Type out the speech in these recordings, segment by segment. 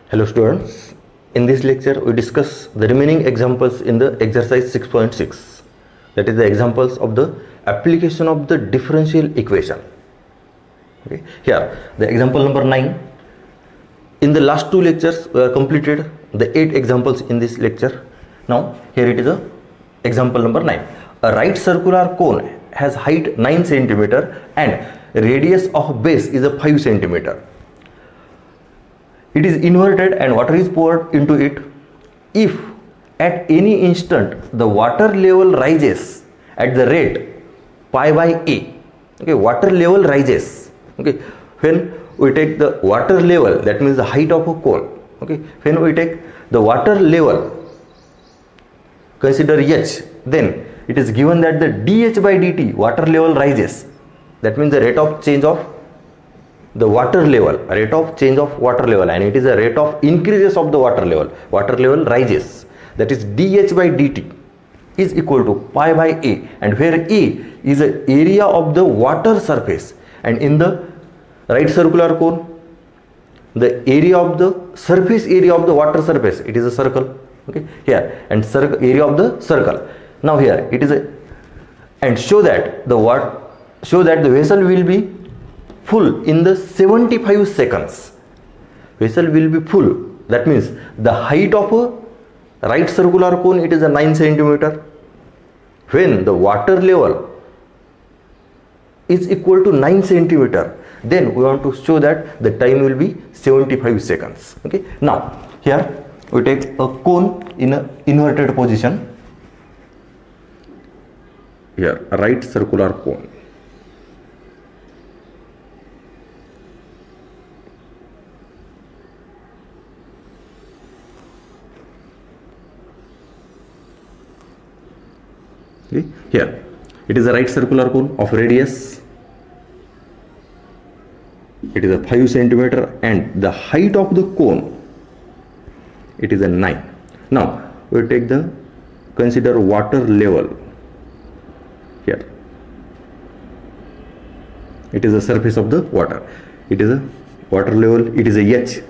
Hello students, in this lecture we discuss the remaining examples in the exercise 6.6, that is the examples of the application of the differential equation. Okay. Here the example number 9. In the last two lectures we have completed the 8 examples in this lecture. Now here it is a example number 9. A right circular cone has height 9 cm and radius of base is a 5 cm. It is inverted and water is poured into it. If at any instant the water level rises at the rate pi by a, okay, water level rises, okay, when we take the water level, that means the height of a cone, okay, when we take the water level, consider h, then it is given that the dh by dt, water level rises, that means the rate of change of the water level, rate of change of water level, and it is a rate of increases of the water level rises, that is dh by dt is equal to pi by a, and where a is the area of the water surface, and in the right circular cone the area of the surface area of the water surface, it is a circle, okay, here, and area of the circle. Now here it is a, and show that the vessel will be full in the 75 seconds. Vessel will be full, that means the height of a right circular cone, it is a 9 cm. When the water level is equal to 9 cm, then we want to show that the time will be 75 seconds. Okay. Now here we take a cone in a inverted position. Here a right circular cone. Okay. Here it is a right circular cone of radius, it is a 5 cm, and the height of the cone, it is a 9. Now we take the, consider water level. Here it is the surface of the water, it is a water level, it is a h,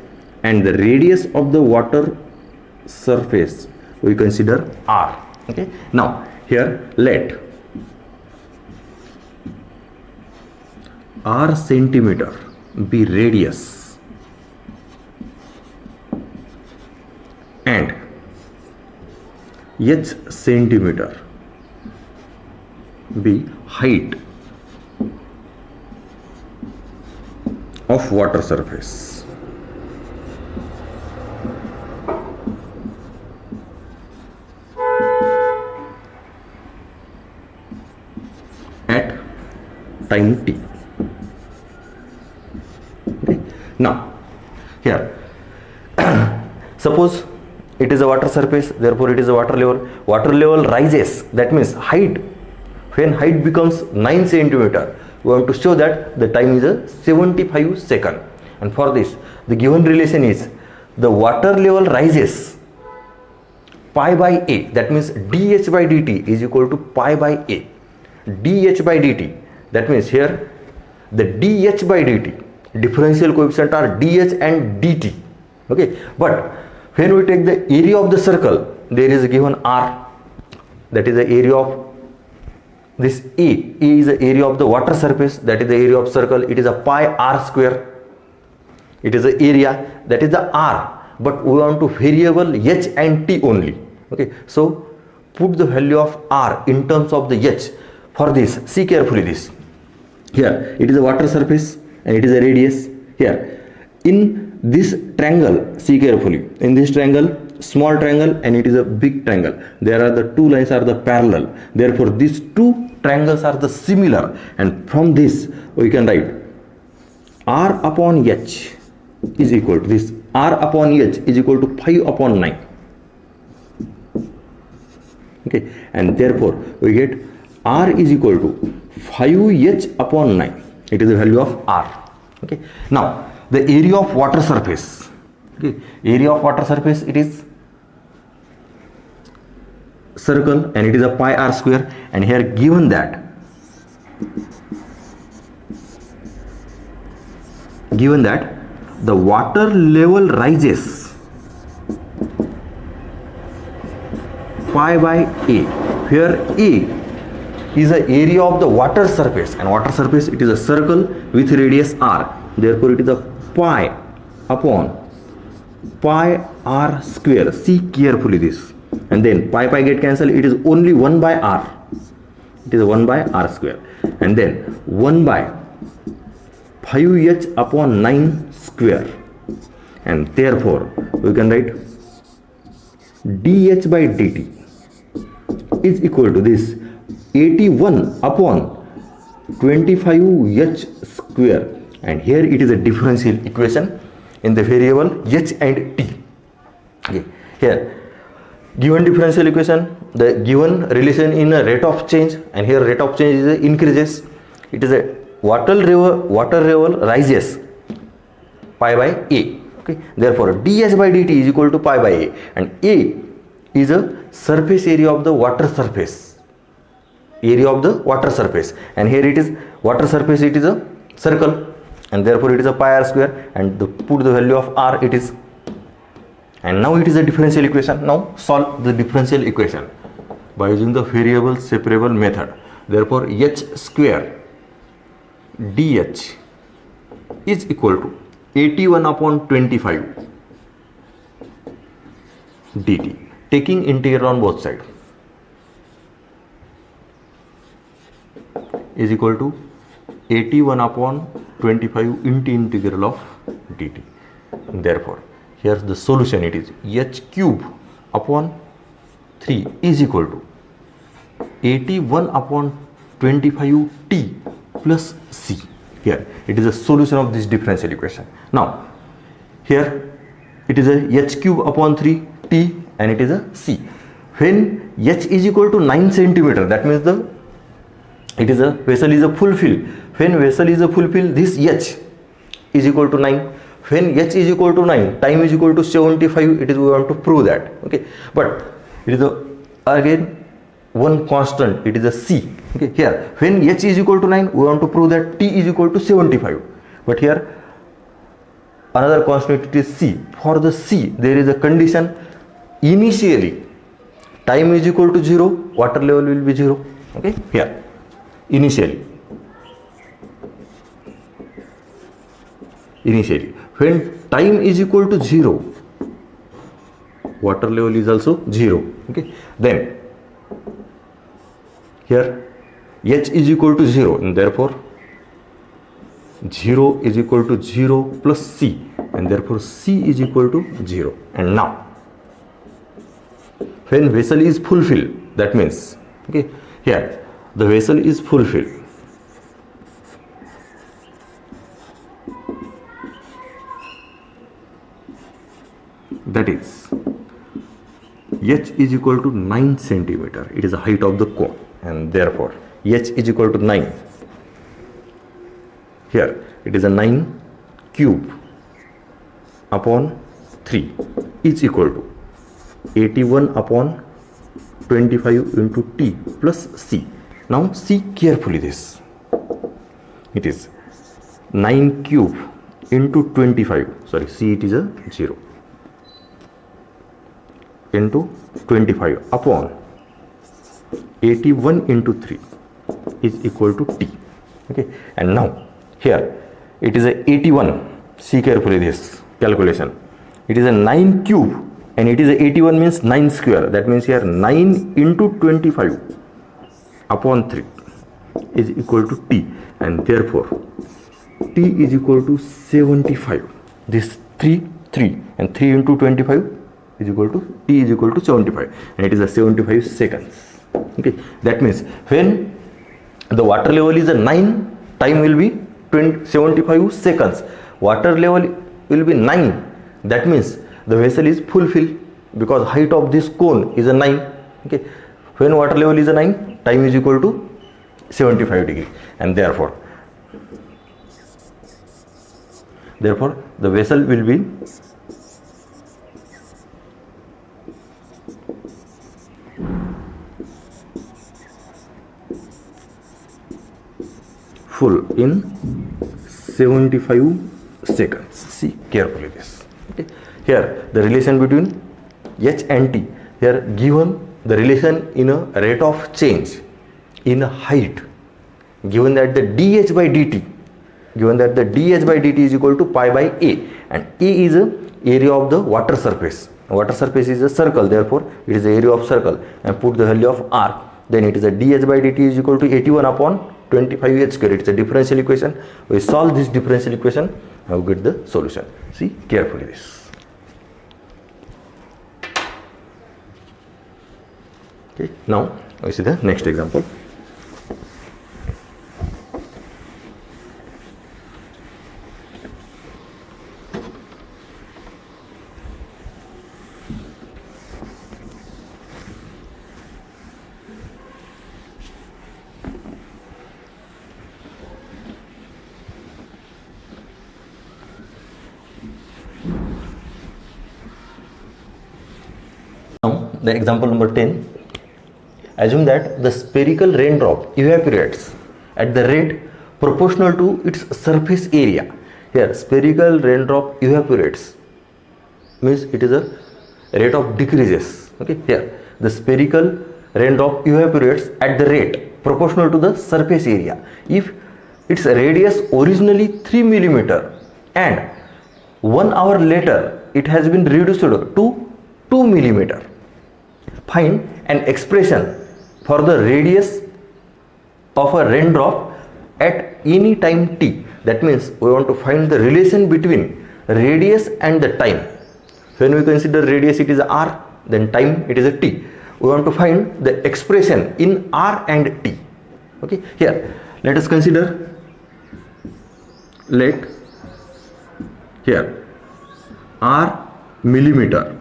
and the radius of the water surface we consider r. Okay. Now here let r centimeter be radius and h centimeter be height of water surface. At time t. Okay. Now here suppose it is a water surface, therefore it is a water level. Water level rises, that means height, when height becomes 9 cm, we want to show that the time is a 75 seconds, and for this the given relation is the water level rises pi by a, that means dh by dt is equal to pi by a. dh by dt, that means here the dh by dt, differential coefficient are dh and dt, okay, but when we take the area of the circle, there is given r, that is the area of this a is the area of the water surface, that is the area of circle, it is a pi r square, it is the area, that is the r, but we want to variable h and t only, okay, so put the value of r in terms of the h. For this, see carefully this, here it is a water surface and it is a radius. Here in this triangle, see carefully, in this triangle, small triangle and it is a big triangle, there are the two lines are the parallel, therefore these two triangles are the similar, and from this we can write r upon h is equal to this, r upon h is equal to 5 upon 9, okay, and therefore we get r is equal to 5h upon 9, it is the value of r. Okay. Now the area of water surface, okay, area of water surface, it is circle and it is a pi r square, and here given that the water level rises pi by a, where a is the area of the water surface, and water surface, it is a circle with radius r, therefore it is a pi upon pi r square. See carefully this, and then pi get cancelled, it is only 1 by r, it is 1 by r square, and then 1 by 5h upon 9 square, and therefore we can write dh by dt is equal to this 81 upon 25h square, and here it is a differential equation in the variable h and t. Okay, here given differential equation, the given relation in a rate of change, and here rate of change is increases, it is a water level rises pi by a. Okay, therefore dh by dt is equal to pi by a, and a is a surface area of the water surface, and here it is water surface, it is a circle, and therefore it is a pi r square, and put the value of r, it is, and now it is a differential equation. Now solve the differential equation by using the variable separable method. Therefore h square dh is equal to 81 upon 25 dt, taking integral on both sides, is equal to 81 upon 25 into integral of dt. Therefore here's the solution, it is h cube upon 3 is equal to 81 upon 25 t plus c. Here it is a solution of this differential equation. Now here it is a h cube upon 3 t, and it is a c. When h is equal to 9 centimeter, that means it is a vessel is a fulfill. When vessel is a fulfill, this h is equal to 9. When h is equal to 9, time is equal to 75, it is, we want to prove that. Okay, but it is again one constant, it is a c. Okay, here when h is equal to 9, we want to prove that t is equal to 75, but here another constant, it is c. For the c, there is a condition, initially time is equal to 0, water level will be 0. Okay, here initially when time is equal to 0, water level is also 0. Okay, then here h is equal to 0, and therefore 0 is equal to 0 plus c, and therefore c is equal to 0. And now when vessel is fulfilled, that means, okay, here the vessel is fulfilled, that is h is equal to 9 centimeter, it is the height of the cone, and therefore h is equal to 9. Here it is a 9 cube upon 3 is equal to 81 upon 25 into t plus c. Now see carefully this, it is 9 cube into 25, sorry, c it is a 0, into 25 upon 81 into 3 is equal to t. Okay, and now here it is a 81, see carefully this calculation, it is a 9 cube, and it is a 81 means 9 square, that means here 9 into 25 upon 3 is equal to t, and therefore t is equal to 75. This 3 and 3 into 25 is equal to t is equal to 75, and it is a 75 seconds. Okay, that means when the water level is a 9, time will be 75 seconds, water level will be 9, that means the vessel is fulfilled, because height of this cone is a 9. Okay, when water level is a 9, time is equal to 75 degree, and therefore the vessel will be full in 75 seconds. See carefully this. Okay, here the relation between h and t, here given the relation in a rate of change in height, given that the dH by dt, is equal to pi by A, and A is a area of the water surface. Water surface is a circle, therefore it is the area of circle, and put the value of R, then it is a dH by dt is equal to 81 upon 25h square. It's a differential equation. We solve this differential equation and we get the solution. See carefully this. Okay, now we see the next example. Now the example number 10. Assume that the spherical raindrop evaporates at the rate proportional to its surface area. Here spherical raindrop evaporates means it is a rate of decreases. Okay, here the spherical raindrop evaporates at the rate proportional to the surface area if its radius originally 3 millimeter and 1 hour later it has been reduced to 2 millimeter. Find an expression for the radius of a raindrop at any time t. That means we want to find the relation between radius and the time. When we consider radius it is r, then time it is a t. We want to find the expression in r and t. Okay, here let us consider, let here r millimeter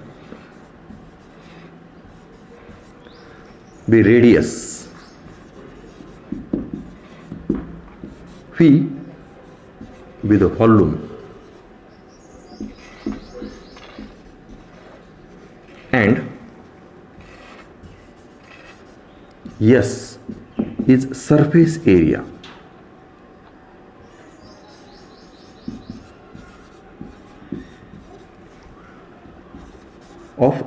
be radius, V be the volume, and S is surface area. Of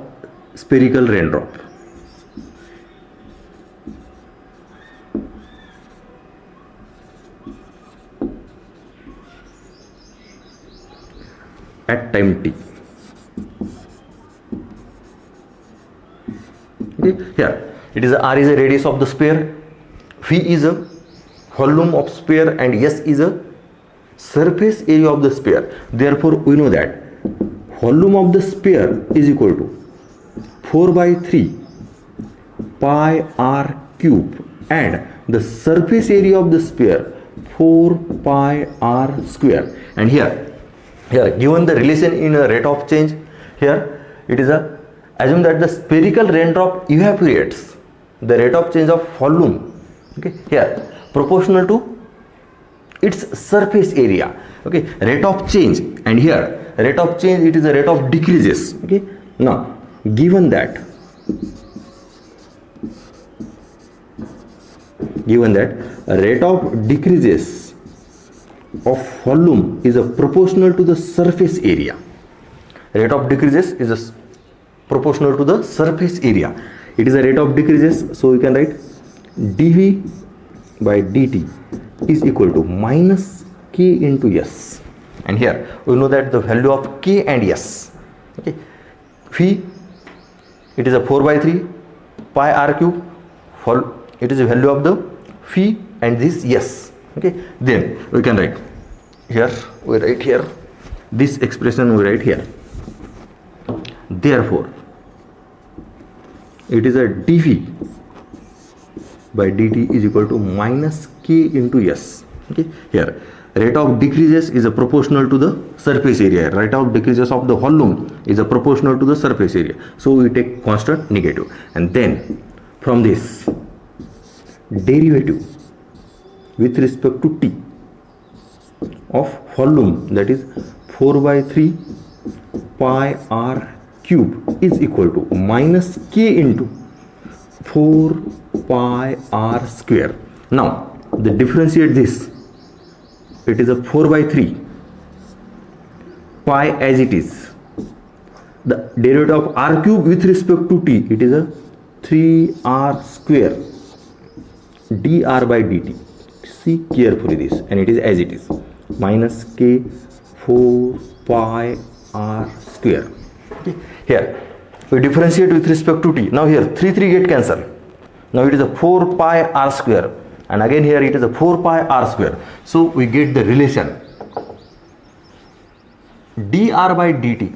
spherical raindrop. At time t. Okay, here it is R is a radius of the sphere, V is a volume of sphere, and S is a surface area of the sphere. Therefore we know that volume of the sphere is equal to 4 by 3 pi r cube, and the surface area of the sphere 4 pi r square. And here given the relation in a rate of change, here it is a assume that the spherical raindrop evaporates, the rate of change of volume, okay, here proportional to its surface area. Okay, rate of change, and here rate of change it is a rate of decreases. Okay, now given that rate of decreases of volume is a proportional to the surface area. Rate of decreases is a proportional to the surface area. It is a rate of decreases, so we can write dV by dt is equal to minus k into s. And here we know that the value of k and s. Okay, V it is a 4 by 3 pi r cube. It is the value of the phi and this s. Okay, then we can write here, we write here this expression, we write here. Therefore it is a dV by dt is equal to minus k into s. Okay, here rate of decreases is a proportional to the surface area, rate of decreases of the volume is a proportional to the surface area, so we take constant negative, and then from this derivative with respect to t of volume, that is 4 by 3 pi r cube is equal to minus k into 4 pi r square. Now the differentiate this, it is a 4 by 3 pi as it is, the derivative of r cube with respect to t, it is a 3r square dr by dt. See carefully this, and it is as it is, minus k 4 pi r square. Okay. Here we differentiate with respect to t. Now here 3 get cancelled. Now it is a 4 pi r square, and again here it is a 4 pi r square. So we get the relation dr by dt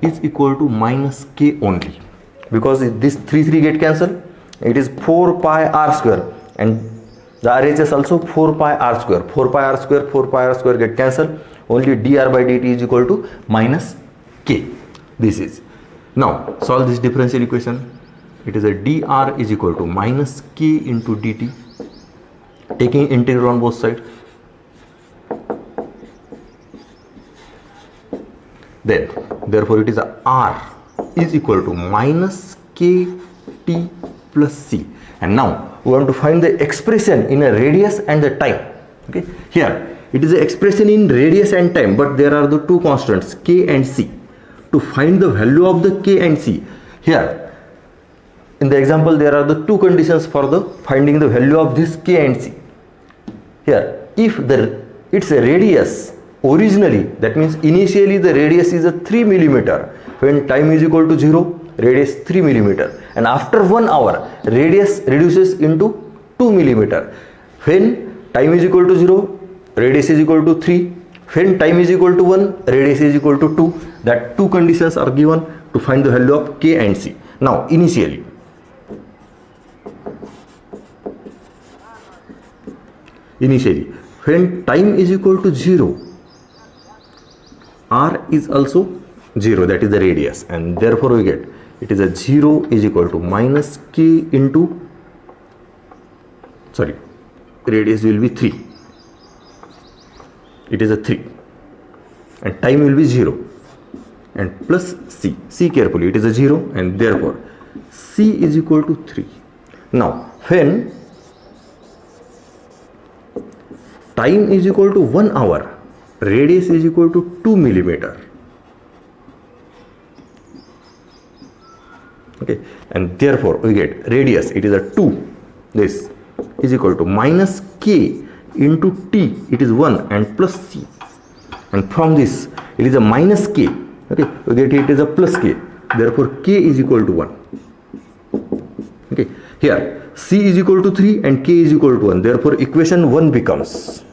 is equal to minus k only, because this 3 get cancelled. It is 4 pi r square, and the RHS also 4 pi r square. 4 pi r square, 4 pi r square get cancelled. Only dr by dt is equal to minus k. This is. Now solve this differential equation. It is a dr is equal to minus k into dt, taking integral on both sides. Then therefore it is a r is equal to minus k t plus c. And now we want to find the expression in a radius and the time. Okay, here it is the expression in radius and time, but there are the two constants k and c. To find the value of the k and c, here in the example there are the two conditions for the finding the value of this k and c. Here if it's a radius originally, that means initially the radius is a 3 millimeter. When time is equal to 0, radius 3 millimeter, and after 1 hour radius reduces into 2 millimeter. When time is equal to 0, radius is equal to 3. When time is equal to 1, radius is equal to 2. That two conditions are given to find the value of k and c. Now initially when time is equal to 0, r is also 0, that is the radius, and therefore we get it is a 0 is equal to minus k into, radius will be 3. It is a 3, and time will be 0, and plus c. See carefully, it is a 0, and therefore c is equal to 3. Now when time is equal to 1 hour, radius is equal to 2 millimeter. Okay, and therefore we get radius, it is a 2, this is equal to minus k into t, it is 1, and plus c, and from this it is a minus k. Okay, we get it is a plus k, therefore k is equal to 1. Okay, here c is equal to 3 and k is equal to 1, therefore equation 1 becomes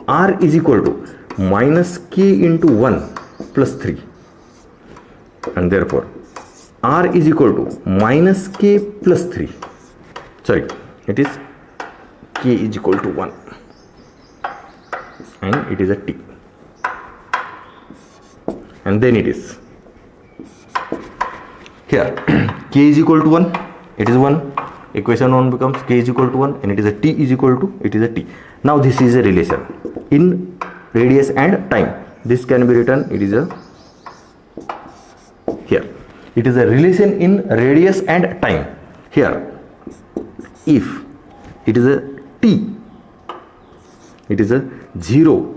r is equal to minus k into 1 plus 3, and therefore r is equal to minus k plus 3. It is k is equal to 1, and it is a t, and then it is here k is equal to 1, it is 1. Equation 1 becomes k is equal to 1, and it is a t is equal to, it is a t. Now this is a relation in radius and time. This can be written, it is a, here it is a relation in radius and time. Here if it is a t, it is a 0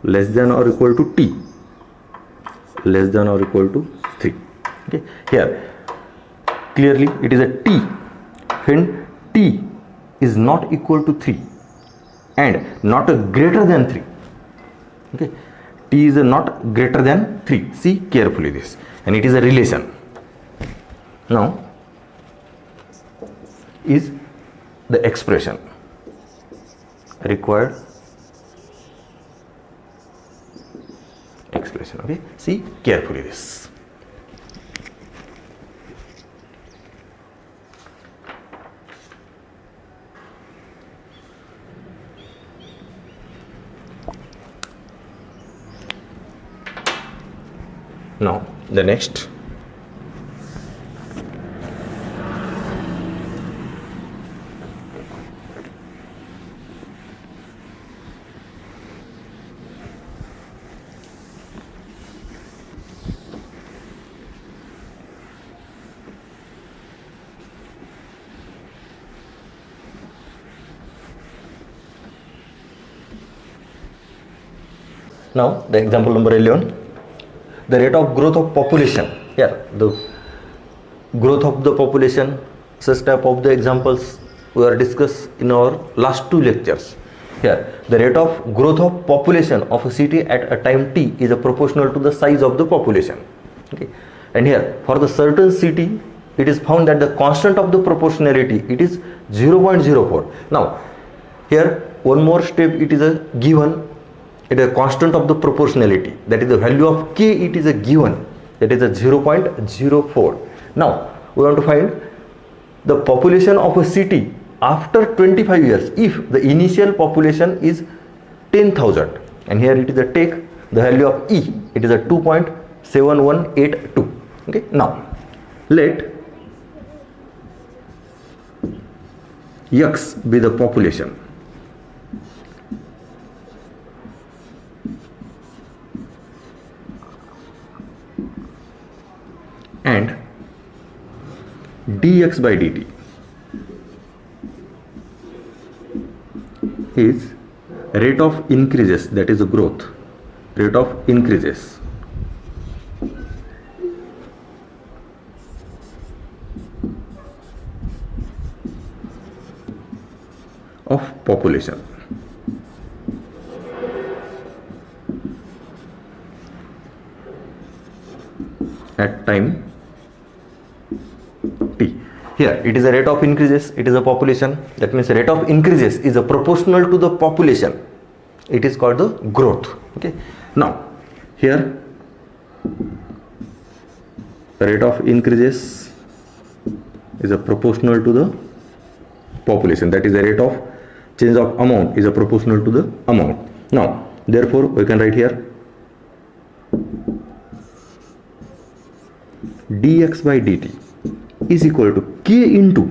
less than or equal to t less than or equal to 3. Okay, here clearly it is a t when t is not equal to 3 and not greater than 3. Okay, t is not greater than 3. See carefully this, and it is a relation. Now is the expression required expression. Okay, see carefully this. Now the next, Now the example number 11, the rate of growth of population. Here the growth of the population, such type of the examples we are discussed in our last 2 lectures. Here the rate of growth of population of a city at a time t is a proportional to the size of the population. Okay, and here for the certain city it is found that the constant of the proportionality it is 0.04. Now here one more step, it is a given, it is a constant of the proportionality, that is the value of k, it is a given, that is a 0.04. Now we want to find the population of a city after 25 years if the initial population is 10,000, and here it is a take the value of e, it is a 2.7182. Okay, now let x be the population and dx by dt is rate of increases, that is growth, rate of increases of population at time t. Here it is a rate of increases, it is a population, that means rate of increases is a proportional to the population, it is called the growth. Okay, now here the rate of increases is a proportional to the population, that is the rate of change of amount is a proportional to the amount. Now therefore we can write here dx by dt is equal to k into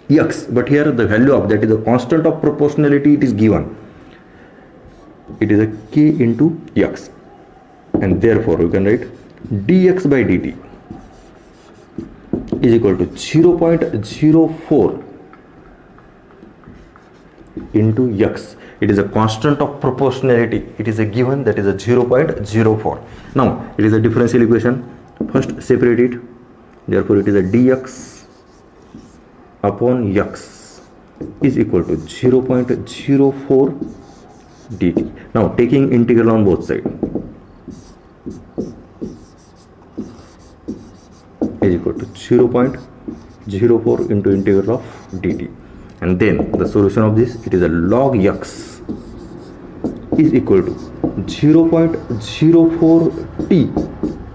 x, but here the value of that is the constant of proportionality, it is given, it is a k into x, and therefore we can write dx by dt is equal to 0.04 into x, it is a constant of proportionality, it is a given, that is a 0.04. now it is a differential equation, first separate it, therefore it is a dx upon x is equal to 0.04 dt. now taking integral on both sides is equal to 0.04 into integral of dt, and then the solution of this, it is a log x is equal to 0.04 t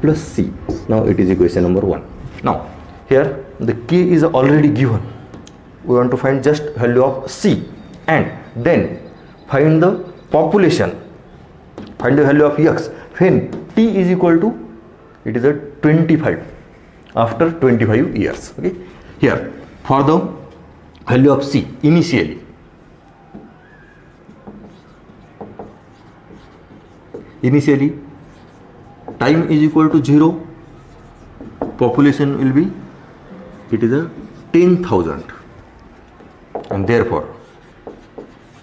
plus c. now it is equation number 1. now here the k is already given, we want to find just value of c, and then find the population, find the value of x when t is equal to, it is a 25 after 25 years. Okay, here for the value of c initially, time is equal to 0, population will be, it is a 10,000, and therefore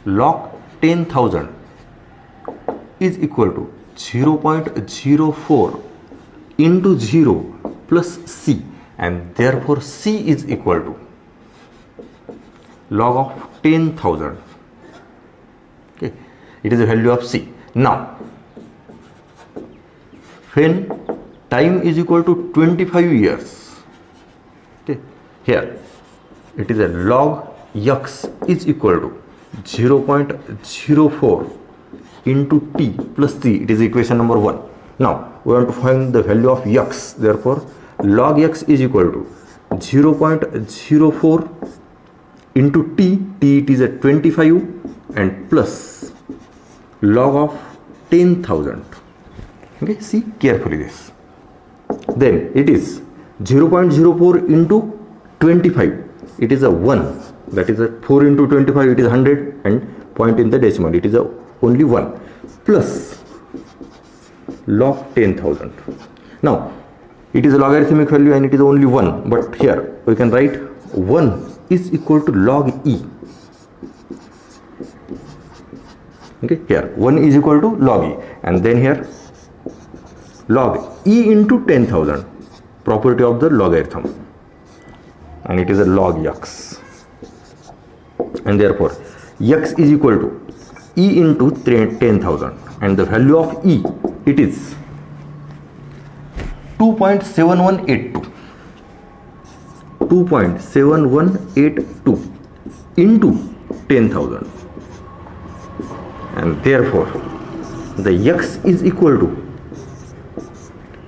log 10,000 is equal to 0.04 into 0 plus c, and therefore c is equal to log of 10,000. Okay, it is the value of c. now when time is equal to 25 years, okay, here it is a log x is equal to 0.04 into t plus c, it is equation number 1. now we want to find the value of x, therefore log x is equal to 0.04 into t it is a 25, and plus log of 10,000. okay, see carefully this, then it is 0.04 into 25, it is a 1, that is a 4 into 25, it is 100, and point in the decimal, it is a only 1, plus log 10,000. now it is a logarithmic value and it is only 1, but here we can write 1 is equal to log e, Okay, here 1 is equal to log e, and then here log e into 10,000, property of the logarithm, and it is a log x, and therefore x is equal to e into 10,000, and the value of e, it is 2.7182 into 10,000, and therefore the x is equal to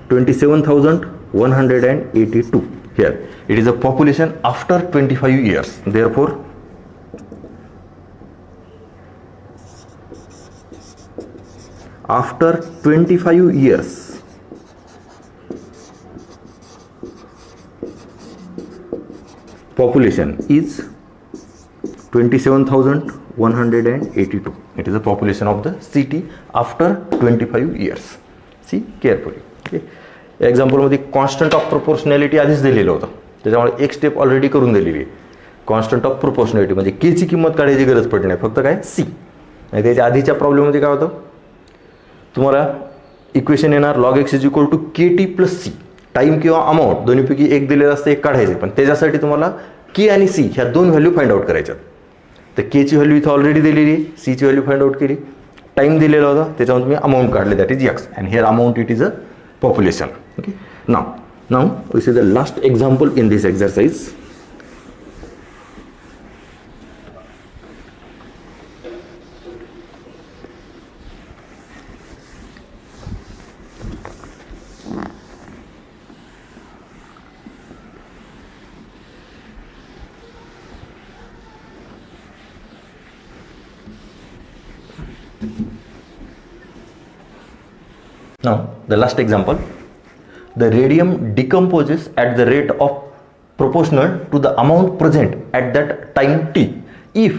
27,182. Here it is a population after 25 years, therefore after 25 years population is 27,182. It is the population of the city after 25 years. See carefully. Okay. एक्झाम्पलमध्ये constant of proportionality आधीच दिलेलं होतं, त्याच्यामुळे एक step already करून दिलेली आहे. Constant of proportionality म्हणजे के ची किंमत काढायची गरज पडली नाही, फक्त काय सी. आणि त्याच्या आधीच्या प्रॉब्लेममध्ये काय होतं, तुम्हाला इक्वेशन येणार log x is equal to k t plus c. Time किंवा अमाऊंट दोन्हीपैकी एक दिलेलं असतं, एक काढायचे, पण त्याच्यासाठी तुम्हाला के आणि सी ह्या दोन व्हॅल्यू फाइंड आउट करायच्यात. तर के ची व्हॅल्यू इथं ऑलरेडी दिलेली आहे, सी ची व्हॅल्यू फाइंड आउट केली, टाइम दिलेला होता, त्याच्यावर तुम्ही अमाऊंट काढले, that is x, and here amount it is a population. Okay, now we see the last example in this exercise. Now the last example, the radium decomposes at the rate of proportional to the amount present at that time t. If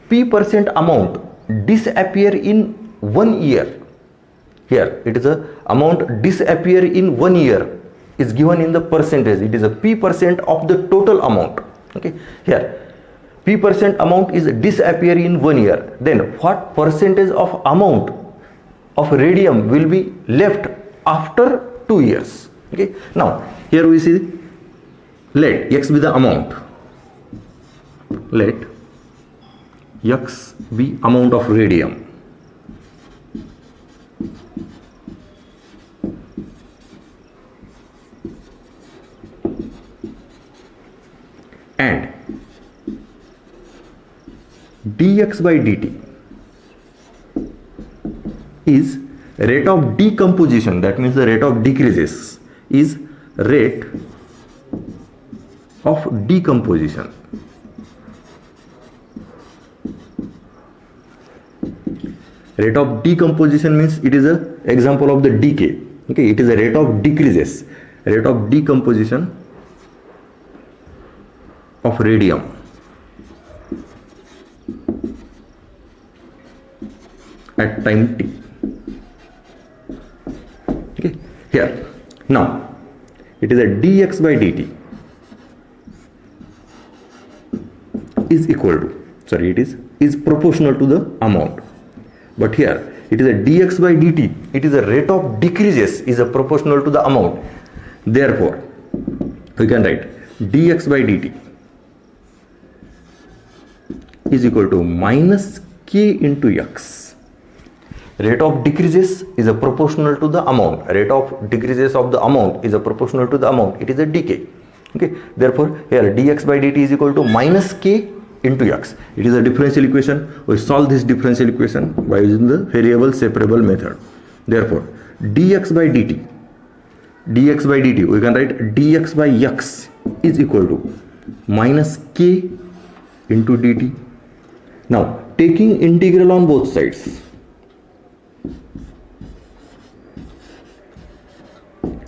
p% amount disappear in 1 year, here it is a amount disappear in 1 year is given in the percentage, it is a p% of the total amount. Okay, here p% amount is disappear in 1 year, then what percentage of amount of radium will be left after 2 years. Okay, now here we see, let x be the amount, let x be amount of radium, and dx by dt is rate of decomposition, that means the rate of decreases is rate of decomposition. Rate of decomposition means it is a example of the decay. Okay, it is a rate of decreases, rate of decomposition of radium at time t. Okay, here now it is a dx by dt is equal to, sorry, it is proportional to the amount, but here it is a dx by dt, it is a rate of decreases is a proportional to the amount, therefore we can write dx by dt is equal to minus k into x. Rate of decreases is a proportional to the amount, rate of decreases of the amount is a proportional to the amount, it is a decay. Okay, therefore here dx by dt is equal to minus k into x. It is a differential equation. We solve this differential equation by using the variable separable method. Therefore dx by dt we can write dx by x is equal to minus k into dt. Now taking integral on both sides,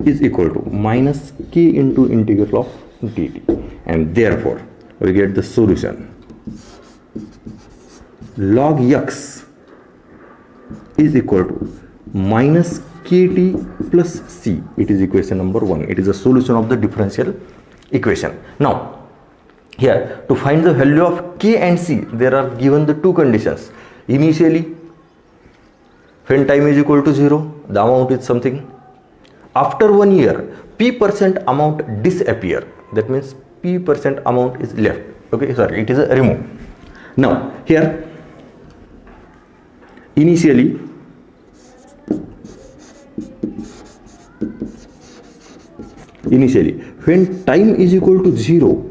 is equal to minus k into integral of dt, and therefore we get the solution log x is equal to minus kt plus c. It is equation number 1. It is a solution of the differential equation. Now here to find the value of k and c, there are given the two conditions. Initially when time is equal to 0, the amount is something. After 1 year, p% amount disappear. That means p% amount is left. Okay, sorry, it is a remove. Now here, initially when time is equal to 0,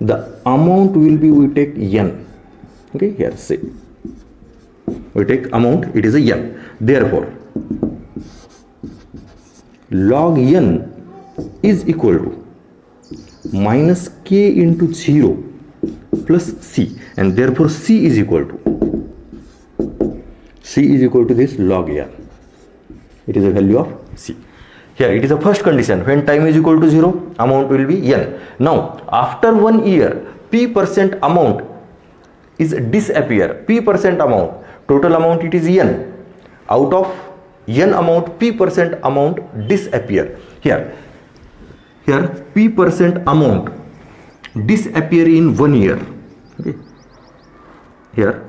the amount will be, we take n. Okay, here say we take amount, it is a n. Therefore log n is equal to minus k into 0 plus c, and therefore c is equal to this log n. It is a value of c. Here it is a first condition, when time is equal to 0, amount will be n. Now after 1 year, p% amount is disappear. P% amount, total amount it is n. Out of n amount, p% amount disappear. Here p% amount disappear in 1 year. Okay. Here,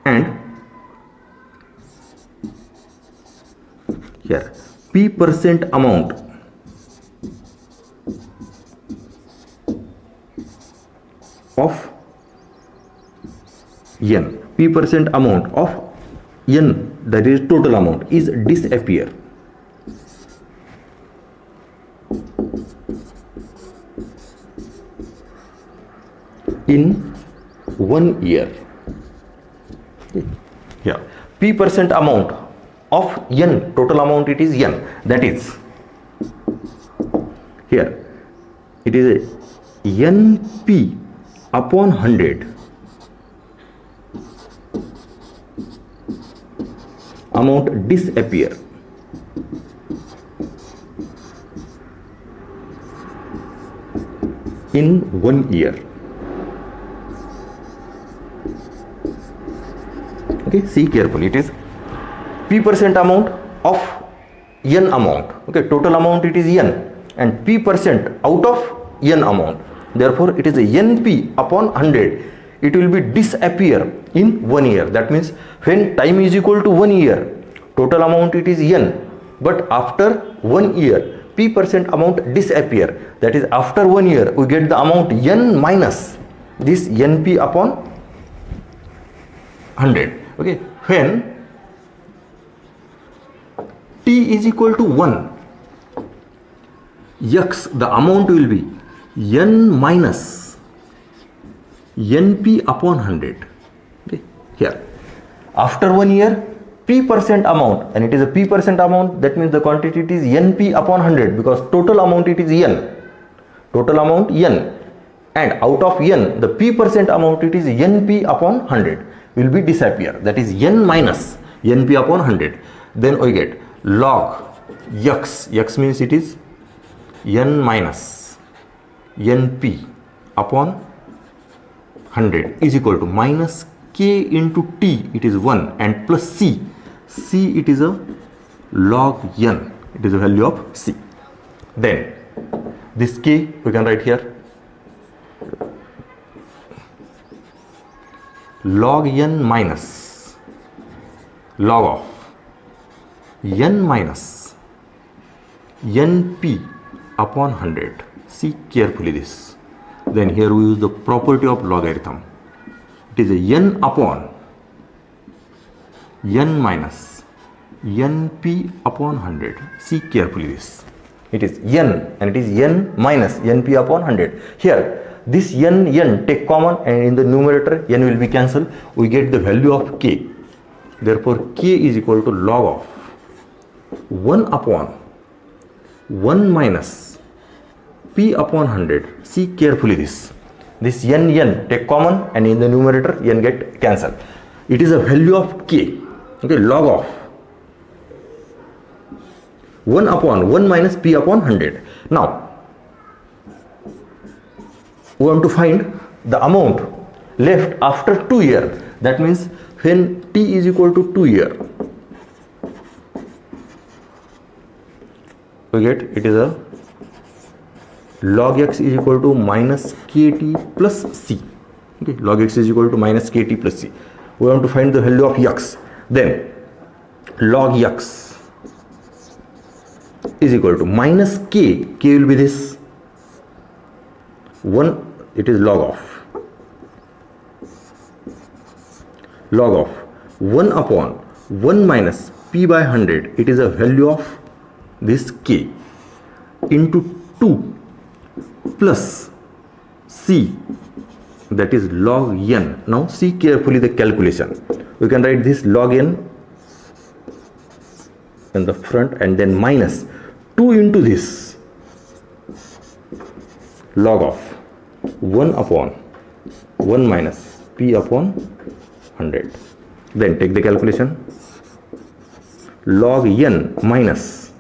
and here p% amount of n, p% amount of n, that is total amount, is disappear. In 1 year. Yeah, p% amount of n, total amount it is n, that is, here it is a np upon 100 amount disappear in 1 year. Okay, see carefully, it is p% amount of n amount. Okay, total amount it is n, and p% out of n amount. Therefore it is a np upon 100. It will be disappear in 1 year. That means when time is equal to 1 year, total amount it is n, but after 1 year, p% amount disappear. That is, after 1 year we get the amount n minus this np upon 100. Okay, when t is equal to 1, x, the amount will be n minus np upon 100. Okay, here after 1 year, p% amount, and it is a p% amount, that means the quantity it is np upon 100, because total amount it is n, total amount n, and out of n, the p% amount it is np upon 100 will be disappear. That is n minus np upon 100. Then we get log x, x means it is n minus np upon 100 is equal to minus k into t, it is 1, and plus c, c it is a log n, it is a value of c. Then this k we can write here, log n minus log of n minus np upon 100. See carefully this. Then here we use the property of logarithm. It is a n upon n minus np upon 100. See carefully this. It is n, and it is n minus np upon 100. Here this n take common, and in the numerator n will be cancelled. We get the value of k. Therefore k is equal to log of 1 upon 1 minus p upon 100. See carefully this. This n take common, and in the numerator n get cancelled. It is a value of k. Okay, log of 1 upon 1 minus p upon 100. Now we want to find the amount left after 2 years. That means when t is equal to 2 years, we get it is a log x is equal to minus kt plus c. Okay, log x is equal to minus kt plus c. We want to find the value of x. Then log x is equal to minus k will be this 1, it is log of 1 upon 1 minus p by 100, it is a value of this k into 2 plus c, that is log n. Now see carefully the calculation. We can write this log n in the front and then minus 2 into this log of 1 upon 1 minus p upon 100. Then take the calculation. Log n minus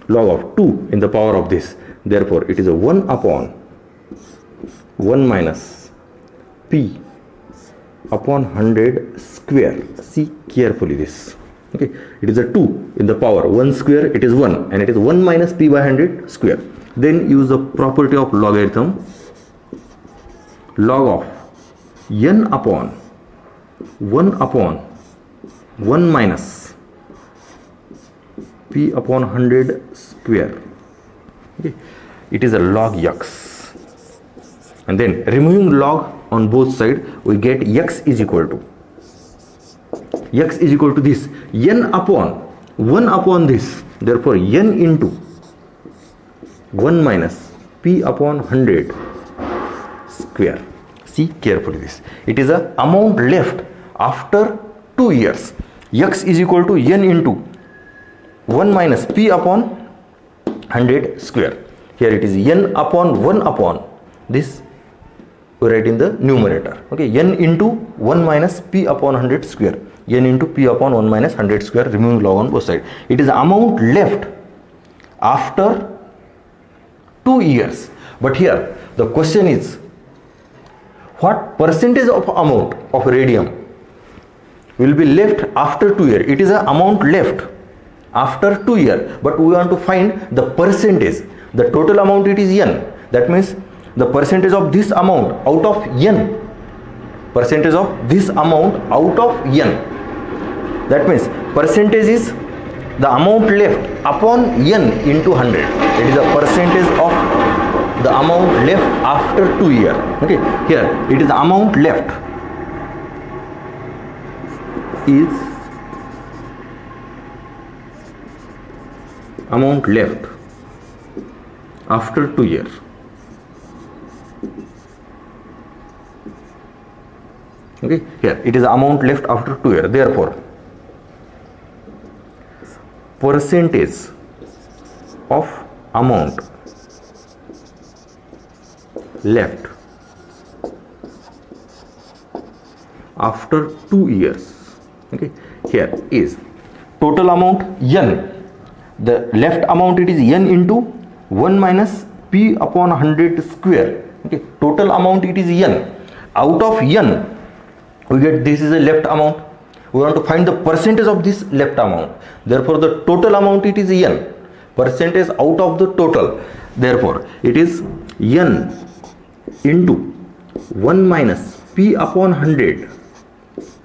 log of 2 in the power of this. Therefore, it is a 1 upon 1 minus p upon 100 square. See carefully this. Okay, it is a 2 in the power 1 square, it is 1, and it is 1 minus p by 100 square. Then use the property of logarithm. Log of n upon 1 minus p upon 100 square. Okay, it is a log x, and then removing log on both sides, we get x is equal to this n upon 1 upon this. Therefore, n into 1 minus p upon 100 square. See carefully this. It is a amount left after 2 years. X is equal to n into 1 minus p upon 100 square. Here it is n upon 1 upon this, we write in the numerator. Okay, n into 1 minus p upon 100 square. N into p upon 1 minus 100 square, removing log on both sides. It is the amount left after 2 years. But here the question is, what percentage of amount of radium will be left after 2 years? It is an amount left after 2 years, but we want to find the percentage. The total amount, it is n. That means the percentage of this amount out of n. Percentage of this amount out of n. That means percentage is the amount left upon n into 100. It is a percentage of the amount left after 2 years. Okay, here it is the amount left is amount left after 2 years. Okay, here it is the amount left after 2 years. Therefore, percentage of amount left after 2 years. Okay, here is total amount n. The left amount, it is n into 1 minus p upon 100 square. Okay, total amount, it is n. Out of n, we get this is a left amount. We want to find the percentage of this left amount. Therefore, the total amount, it is n. Percentage out of the total. Therefore, it is n into 1 minus p upon 100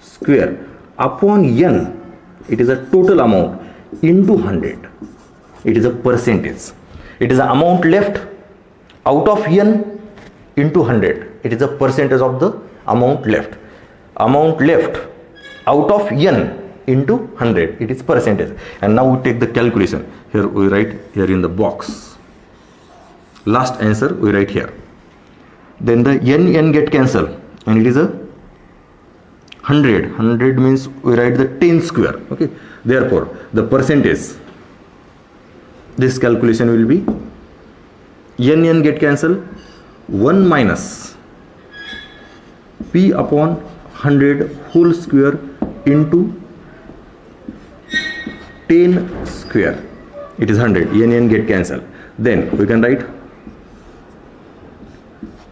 square upon n. It is a total amount into 100. It is a percentage. It is the amount left out of n into 100. It is a percentage of the amount left. Amount left out of n into 100. It is percentage. And now we take the calculation. Here we write here in the box. Last answer we write here. Then the n get cancelled, and it is a 100. 100 means we write the 10 square. Okay. Therefore, the percentage, this calculation will be n get cancelled, 1 minus p upon 100 whole square into 10 square. It is 100. n get cancelled. Then we can write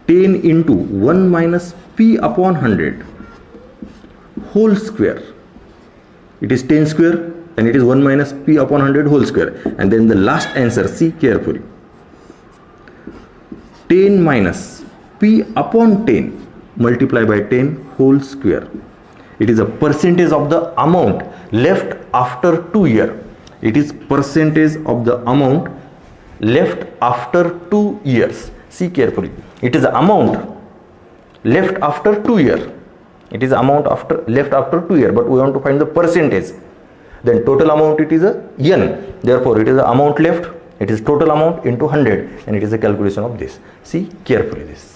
10 into 1 minus p upon 100 whole square. It is 10 square, and it is 1 minus p upon 100 whole square. And then the last answer, see carefully. 10 minus p upon 10 multiply by 10 whole square. It is a percentage of the amount left after 2 years. It is percentage of the amount left after 2 years. See carefully. It is the amount left after 2 years. It is amount left after 2 years, but we want to find the percentage. Then total amount, it is a n. Therefore, it is the amount left. It is total amount into 100, and it is a calculation of this. See carefully this.